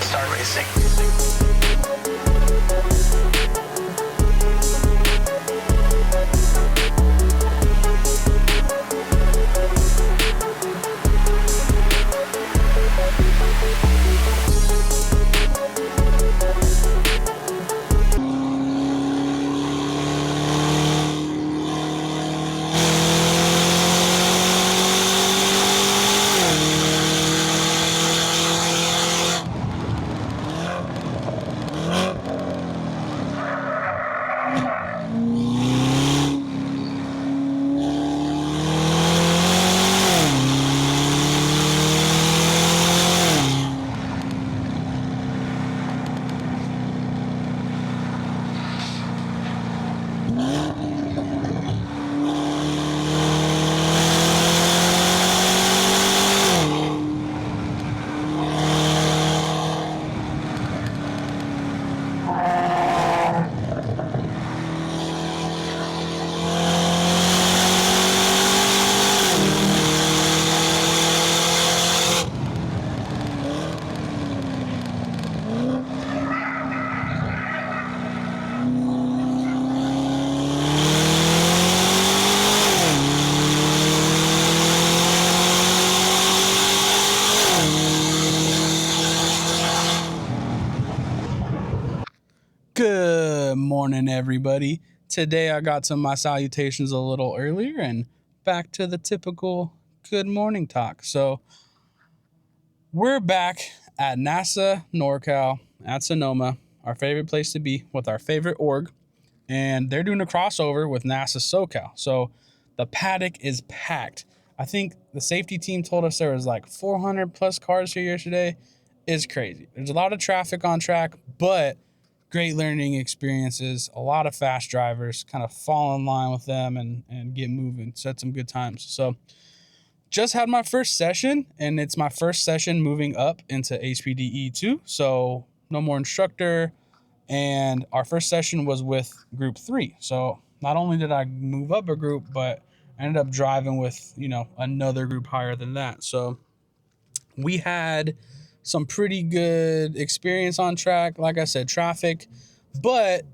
Start racing. Good morning, everybody. Today I got to my salutations a little earlier and back to the typical good morning talk. So we're back at NASA NorCal at Sonoma, our favorite place to be with our favorite org, and they're doing a crossover with NASA SoCal. So the paddock is packed. I think the safety team told us there was like 400 plus cars here yesterday. It's crazy. There's a lot of traffic on track, but great learning experiences, a lot of fast drivers, kind of fall in line with them and get moving, set some good times. So just had my first session, and it's my first session moving up into HPDE 2. So no more instructor. And our first session was with group 3. So not only did I move up a group, but I ended up driving with, another group higher than that. So we had some pretty good experience on track. Like I said, traffic, but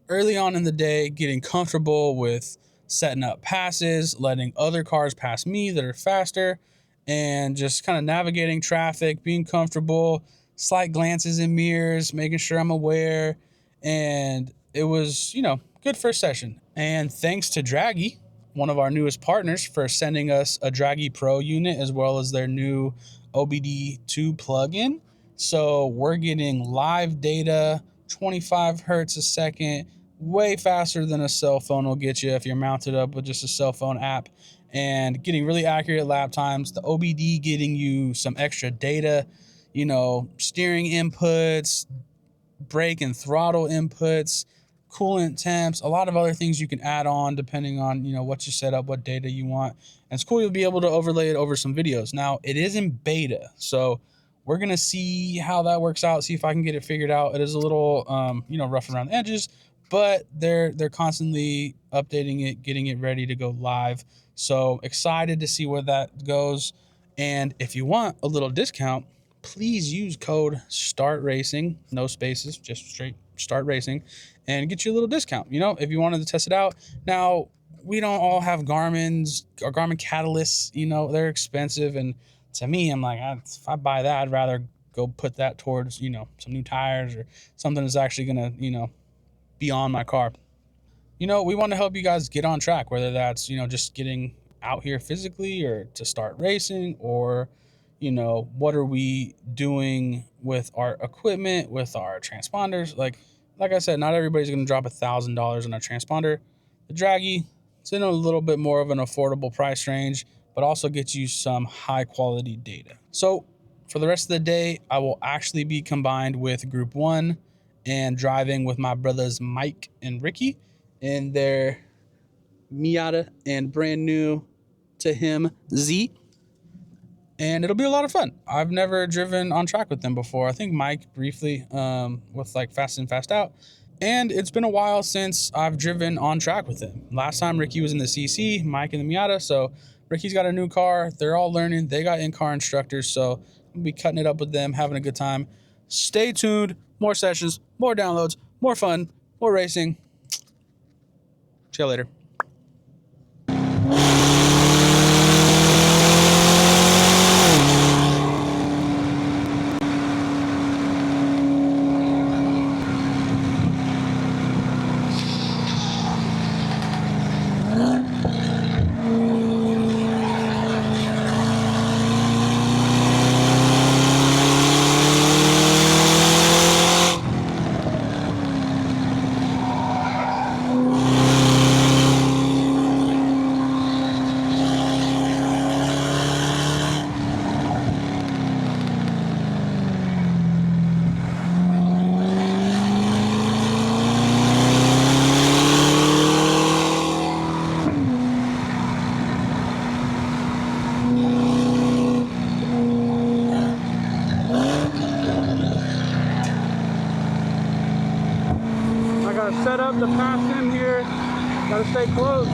early on in the day, getting comfortable with setting up passes, letting other cars pass me that are faster, and just kind of navigating traffic, being comfortable, slight glances in mirrors, making sure I'm aware. And it was, good first session. And thanks to Draghi, one of our newest partners, for sending us a Draghi Pro unit as well as their new OBD2 plugin. So we're getting live data, 25 hertz a second, way faster than a cell phone will get you if you're mounted up with just a cell phone app, and getting really accurate lap times. The OBD getting you some extra data, steering inputs, brake and throttle inputs, coolant temps, a lot of other things you can add on depending on, what you set up, what data you want. And it's cool, you'll be able to overlay it over some videos. Now, it is in beta, so we're going to see how that works out, see if I can get it figured out. It is a little, rough around the edges, but they're constantly updating it, getting it ready to go live. So excited to see where that goes. And if you want a little discount, please use code STARTRACING, no spaces, just straight Start Racing, and get you a little discount, if you wanted to test it out. Now, we don't all have Garmin's or Garmin Catalysts, they're expensive. And to me, I'm like, if I buy that, I'd rather go put that towards, some new tires or something that's actually going to, be on my car. We want to help you guys get on track, whether that's, just getting out here physically or to start racing, or what are we doing with our equipment, with our transponders? Like I said, not everybody's going to drop $1,000 on a transponder. The Draghi, it's in a little bit more of an affordable price range, but also gets you some high quality data. So for the rest of the day, I will actually be combined with Group 1 and driving with my brothers Mike and Ricky in their Miata and brand new to him Z. And it'll be a lot of fun. I've never driven on track with them before. I think Mike briefly with like Fast In, Fast Out. And it's been a while since I've driven on track with him. Last time Ricky was in the CC, Mike in the Miata. So Ricky's got a new car. They're all learning. They got in-car instructors. So I'll be cutting it up with them, having a good time. Stay tuned. More sessions, more downloads, more fun, more racing. See you later. Set up to pass him here. Gotta stay close.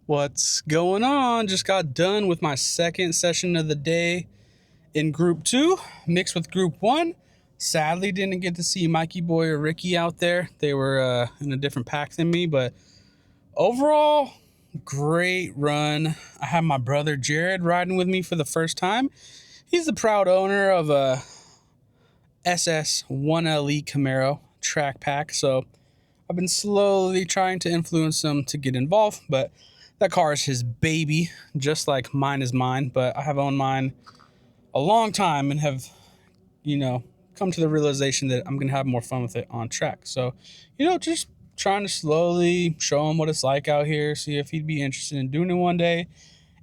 What's going on? Just got done with my second session of the day in Group 2, mixed with Group 1. Sadly, didn't get to see Mikey Boy or Ricky out there. They were in a different pack than me, but overall, great run. I had my brother Jared riding with me for the first time. He's the proud owner of a SS1LE Camaro track pack, so I've been slowly trying to influence him to get involved, but that car is his baby, just like mine is mine. But I have owned mine a long time and have, come to the realization that I'm going to have more fun with it on track. So, just trying to slowly show him what it's like out here, see if he'd be interested in doing it one day.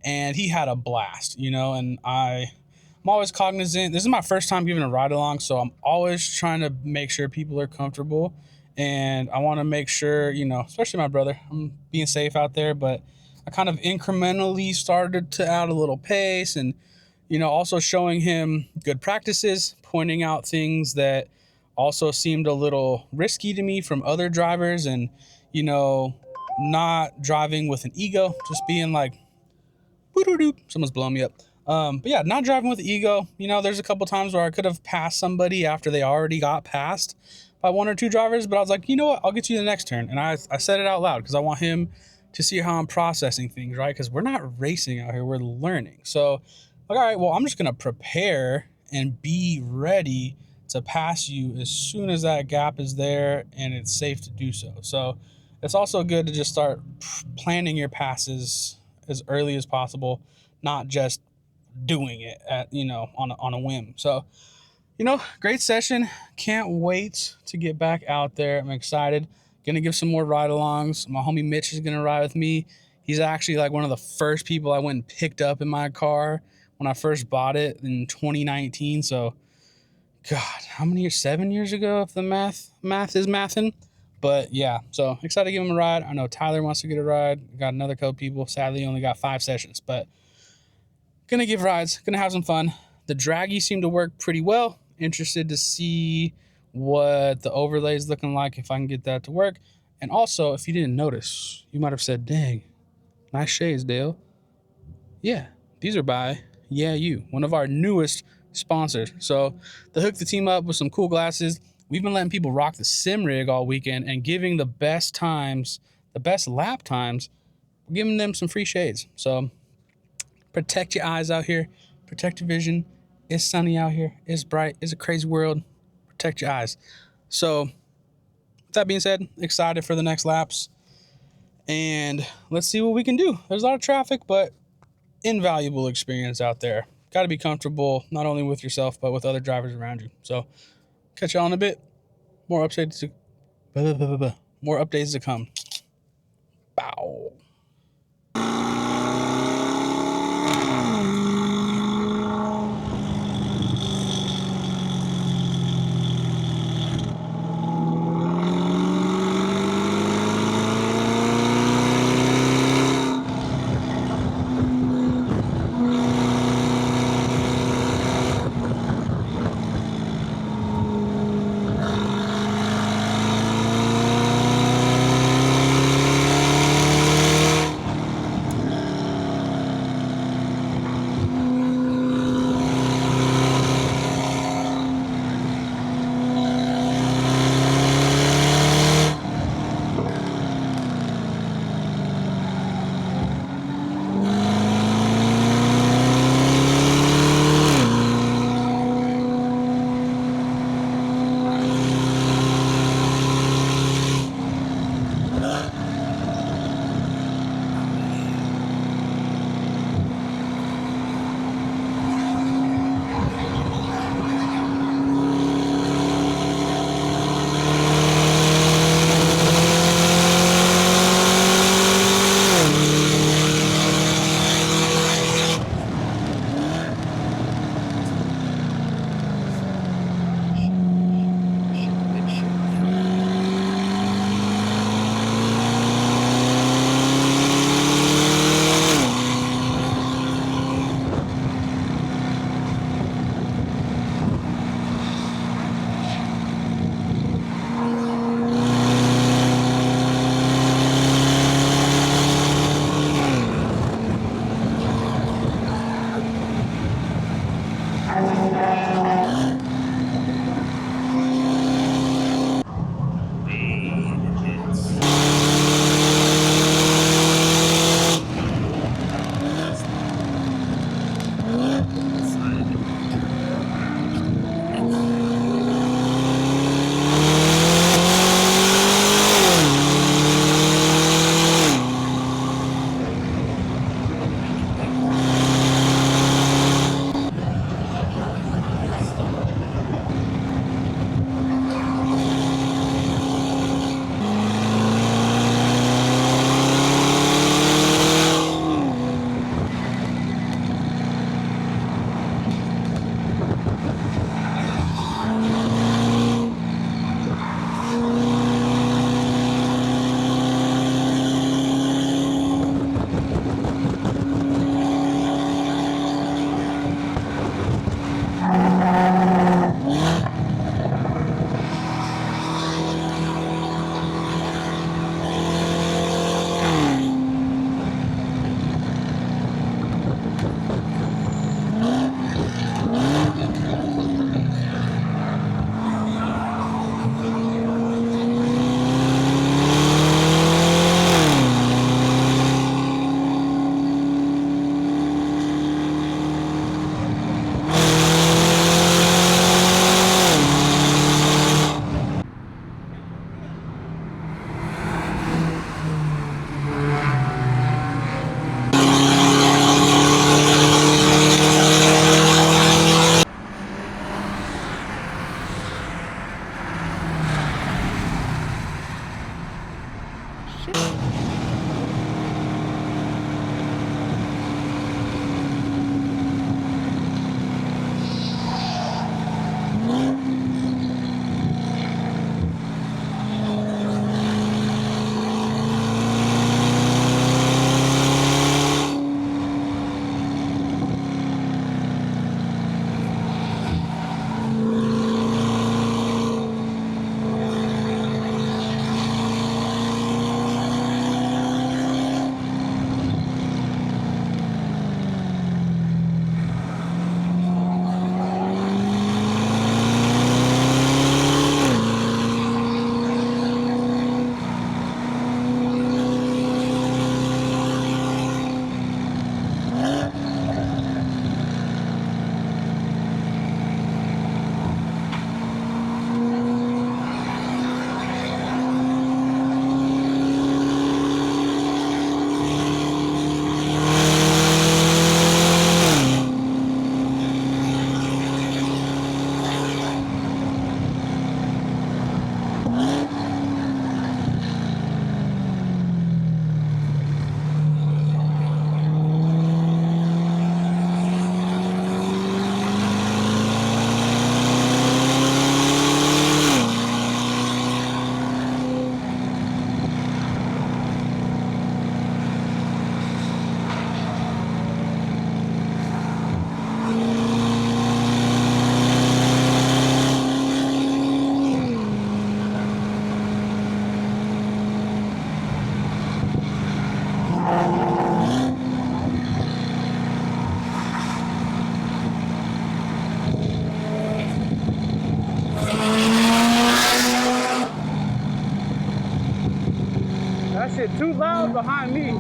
And he had a blast, and I I'm always cognizant. This is my first time giving a ride along, so I'm always trying to make sure people are comfortable. And I want to make sure, you know, especially my brother, I'm being safe out there, but I kind of incrementally started to add a little pace and, you know, also showing him good practices, pointing out things that also seemed a little risky to me from other drivers, and, you know, not driving with an ego, just being like, boo-doo-doo, someone's blowing me up. But yeah, not driving with ego. You know, there's a couple times where I could have passed somebody after they already got passed by one or two drivers, but I was like, you know what, I'll get you the next turn. And I said it out loud because I want him to see how I'm processing things, right? Because we're not racing out here, we're learning. So, like, all right, well, I'm just going to prepare and be ready to pass you as soon as that gap is there and it's safe to do so. So it's also good to just start planning your passes as early as possible, not just doing it at, you know, on a whim. So, you know, great session. Can't wait to get back out there. I'm excited. Gonna give some more ride-alongs. My homie Mitch is gonna ride with me. He's actually like one of the first people I went and picked up in my car when I first bought it in 2019. So, God, how many years? 7 years ago, if the math is mathin'. But yeah, so excited to give him a ride. I know Tyler wants to get a ride. Got another couple people. Sadly, only got 5 sessions, but gonna give rides. Gonna have some fun. The draggy seemed to work pretty well. Interested to see what the overlay is looking like, if I can get that to work. And also, if you didn't notice, you might have said, dang, nice shades, Dale. Yeah, these are by You, one of our newest sponsors. So to hook the team up with some cool glasses, we've been letting people rock the sim rig all weekend and giving the best times, the best lap times, we're giving them some free shades. So protect your eyes out here, protect your vision. It's sunny out here, it's bright, it's a crazy world. Protect your eyes. So with that being said, excited for the next laps. And let's see what we can do. There's a lot of traffic, but invaluable experience out there. Got to be comfortable, not only with yourself, but with other drivers around you. So catch y'all in a bit. More updates to come. Bow. That shit too loud behind me.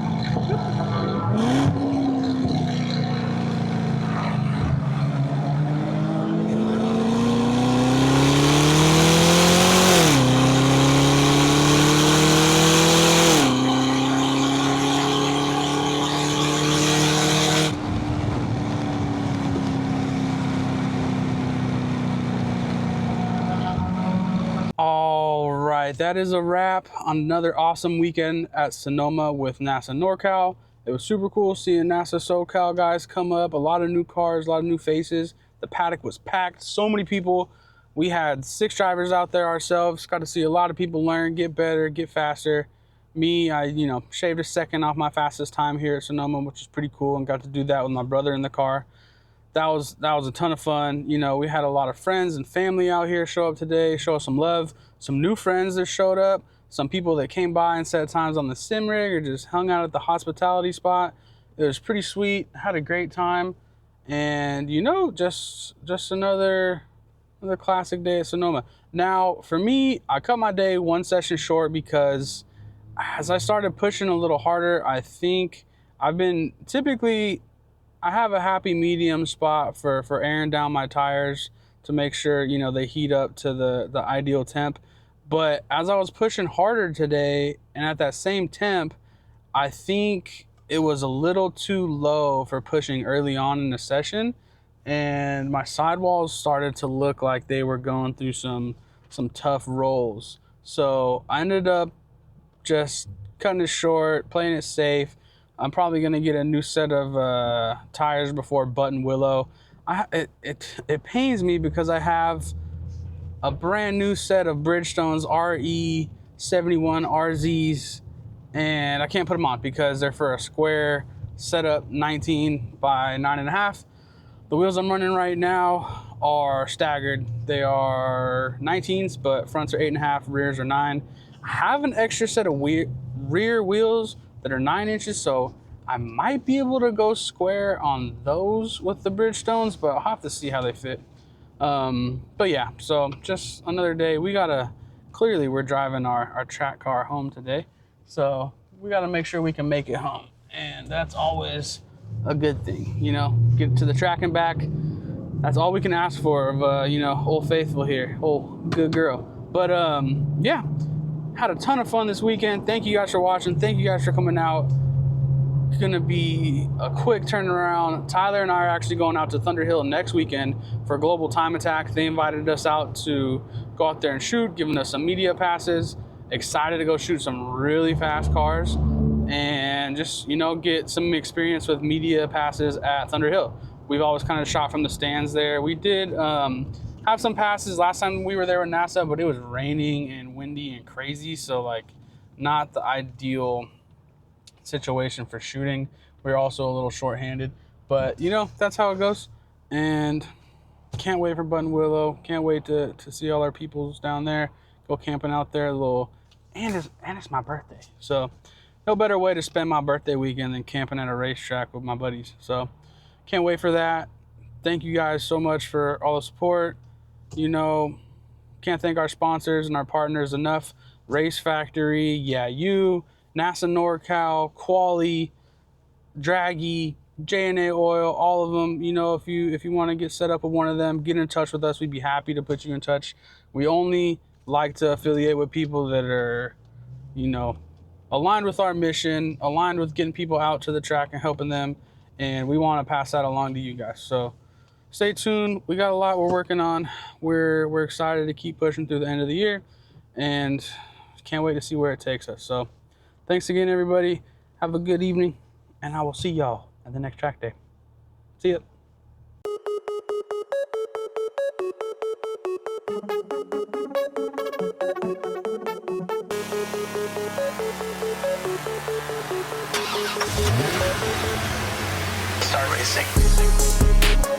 All right, that is a wrap on another awesome weekend at Sonoma with NASA NorCal. It was super cool seeing NASA SoCal guys come up, a lot of new cars, a lot of new faces. The paddock was packed, so many people. We had 6 drivers out there ourselves, got to see a lot of people learn, get better, get faster. Me, I shaved a second off my fastest time here at Sonoma, which is pretty cool, and got to do that with my brother in the car. That was a ton of fun. We had a lot of friends and family out here show up today, show us some love. Some new friends that showed up, some people that came by and set times on the sim rig or just hung out at the hospitality spot. It was pretty sweet. Had a great time, and just another classic day at Sonoma. Now for me, I cut my day one session short because as I started pushing a little harder, I think I've been typically. I have a happy medium spot for airing down my tires to make sure, they heat up to the ideal temp. But as I was pushing harder today and at that same temp, I think it was a little too low for pushing early on in the session. And my sidewalls started to look like they were going through some tough rolls. So I ended up just cutting it short, playing it safe. I'm probably gonna get a new set of tires before Button Willow. It pains me because I have a brand new set of Bridgestone's RE71 RZs, and I can't put them on because they're for a square setup 19 by 9.5. The wheels I'm running right now are staggered. They are 19s, but fronts are 8.5, rears are 9. I have an extra set of rear wheels that are 9 inches, so I might be able to go square on those with the Bridgestones, but I'll have to see how they fit. But yeah, so just another day. Clearly we're driving our track car home today, so we gotta make sure we can make it home, and that's always a good thing, get to the track and back. That's all we can ask for of Old Faithful here, old good girl. But yeah, had a ton of fun this weekend. Thank you guys for watching. Thank you guys for coming out. It's gonna be a quick turnaround. Tyler and I are actually going out to Thunder Hill next weekend for Global Time Attack. They invited us out to go out there and shoot, giving us some media passes. excited to go shoot some really fast cars and just, you know, get some experience with media passes at Thunder Hill. We've always kind of shot from the stands there. We did have some passes last time we were there with NASA, but it was raining and windy and crazy, so like not the ideal situation for shooting. We were also a little short-handed, but you know, that's how it goes. And can't wait for Button Willow. Can't wait to see all our peoples down there. Go camping out there a little. And it's my birthday, so no better way to spend my birthday weekend than camping at a racetrack with my buddies. So can't wait for that. Thank you guys so much for all the support. You know, can't thank our sponsors and our partners enough. Race Factory, Yeah You, NASA NorCal, Quali, Draggy, J&A Oil, all of them. You know, if you want to get set up with one of them, get in touch with us. We'd be happy to put you in touch. We only like to affiliate with people that are, you know, aligned with our mission, aligned with getting people out to the track and helping them, and we want to pass that along to you guys. So stay tuned. We got a lot we're working on. We're excited to keep pushing through the end of the year, and can't wait to see where it takes us. So thanks again, everybody. Have a good evening, and I will see y'all at the next track day. See ya. Start racing.